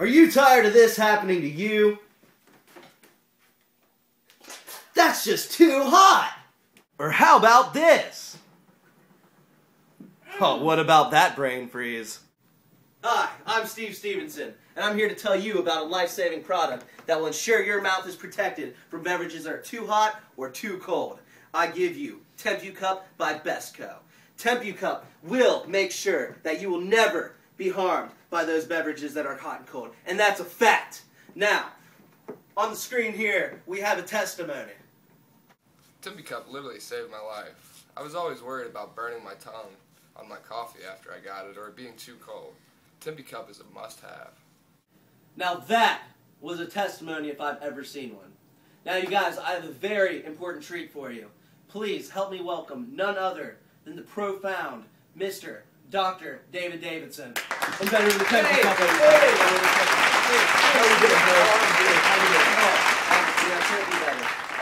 Are you tired of this happening to you? That's just too hot! Or how about this? Oh, what about that brain freeze? Hi, I'm Steve Stevenson, and I'm here to tell you about a life-saving product that will ensure your mouth is protected from beverages that are too hot or too cold. I give you TempU Cup by Bestco. TempU Cup will make sure that you will never be harmed by those beverages that are hot and cold, and that's a fact. Now, on the screen here, we have a testimony. TempU Cup literally saved my life. I was always worried about burning my tongue on my coffee after I got it or it being too cold. TempU Cup is a must-have. Now that was a testimony if I've ever seen one. Now you guys, I have a very important treat for you. Please help me welcome none other than the profound Mr. Dr. David Davidson. Inventor of the TempU Cup.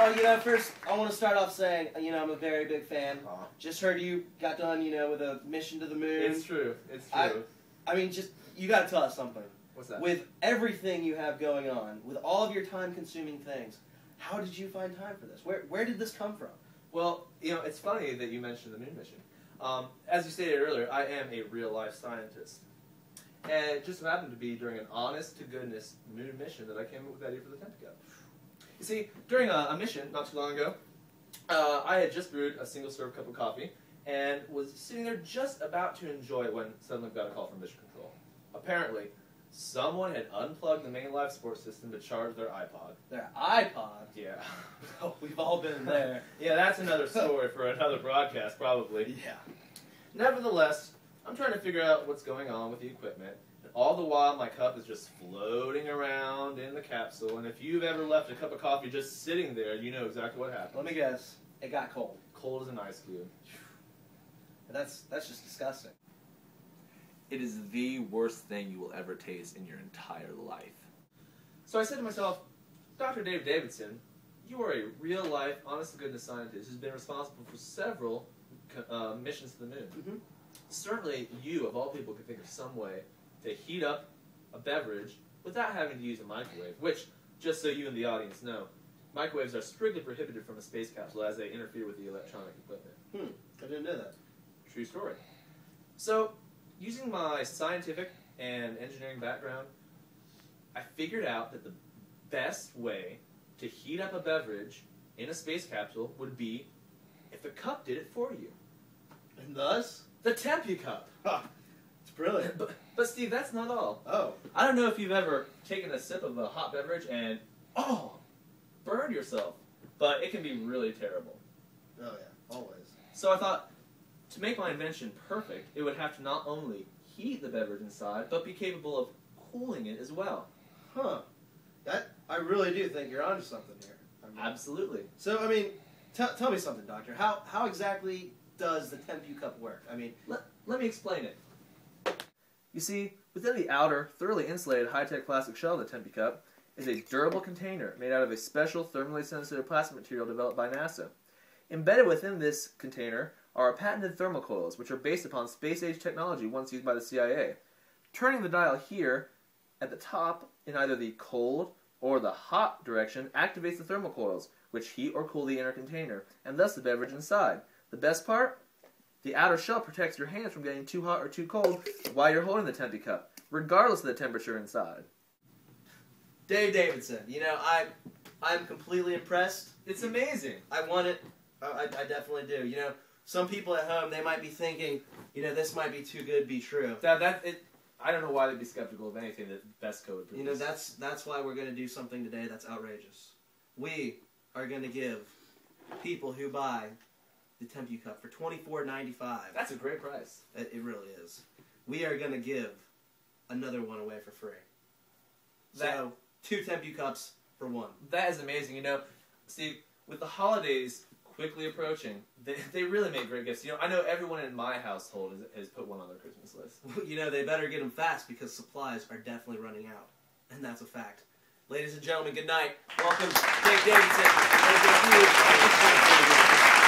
Oh, you know, first I want to start off saying, you know, I'm a very big fan. Just heard you got done, you know, with a mission to the moon. It's true. It's true. I mean, just, you got to tell us something. What's that? With everything you have going on, with all of your time-consuming things, how did you find time for this? Where did this come from? Well, you know, it's funny that you mentioned the moon mission. As you stated earlier, I am a real-life scientist. And it just happened to be during an honest-to-goodness moon mission that I came up with that idea for the TempU Cup. You see, during a mission not too long ago, I had just brewed a single-serve cup of coffee and was sitting there just about to enjoy it when suddenly got a call from mission control. Apparently, someone had unplugged the main life support system to charge their iPod. Their iPod? Yeah. Oh, we've all been there. Yeah, that's another story for another broadcast, probably. Yeah. Nevertheless, I'm trying to figure out what's going on with the equipment. And all the while, my cup is just floating around in the capsule. And if you've ever left a cup of coffee just sitting there, you know exactly what happened. Let me guess. It got cold. Cold as an ice cube. That's just disgusting. It is the worst thing you will ever taste in your entire life. So I said to myself, Dr. Dave Davidson, you are a real-life, honest-to-goodness scientist who's been responsible for several missions to the moon. Mm-hmm. Certainly, you, of all people, could think of some way to heat up a beverage without having to use a microwave, which, just so you and the audience know, microwaves are strictly prohibited from a space capsule as they interfere with the electronic equipment. I didn't know that. True story. So, using my scientific and engineering background, I figured out that the best way to heat up a beverage in a space capsule would be if a cup did it for you. And thus? The TempU Cup. Huh. It's brilliant. But Steve, that's not all. Oh. I don't know if you've ever taken a sip of a hot beverage and, burned yourself. But it can be really terrible. Oh, yeah. Always. So I thought, to make my invention perfect, it would have to not only heat the beverage inside, but be capable of cooling it as well. Huh. I really do think you're onto something here. Absolutely. So, I mean, tell me something, Doctor. How exactly does the TempU Cup work? I mean, let me explain it. You see, within the outer, thoroughly insulated high-tech plastic shell of the TempU Cup is a durable container made out of a special thermally sensitive plastic material developed by NASA. Embedded within this container are our patented thermocoils, which are based upon space-age technology once used by the CIA. Turning the dial here at the top in either the cold or the hot direction activates the thermocoils, which heat or cool the inner container, and thus the beverage inside. The best part? The outer shell protects your hands from getting too hot or too cold while you're holding the TempU Cup, regardless of the temperature inside. Dave Davidson, you know, I'm completely impressed. It's amazing. I want it. I definitely do. You know, some people at home, they might be thinking, you know, this might be too good to be true. I don't know why they'd be skeptical of anything that Bestco would produce. You know, that's why we're going to do something today that's outrageous. We are going to give people who buy the TempU Cup for $24.95. That's a great price. It really is. We are going to give another one away for free. So, 2 TempU Cups for 1. That is amazing. You know, Steve, with the holidays quickly approaching, they really make great gifts. You know, I know everyone in my household has put one on their Christmas list. You know, they better get them fast because supplies are definitely running out. And that's a fact. Ladies and gentlemen, good night. Welcome, Dave Davidson. Thank you.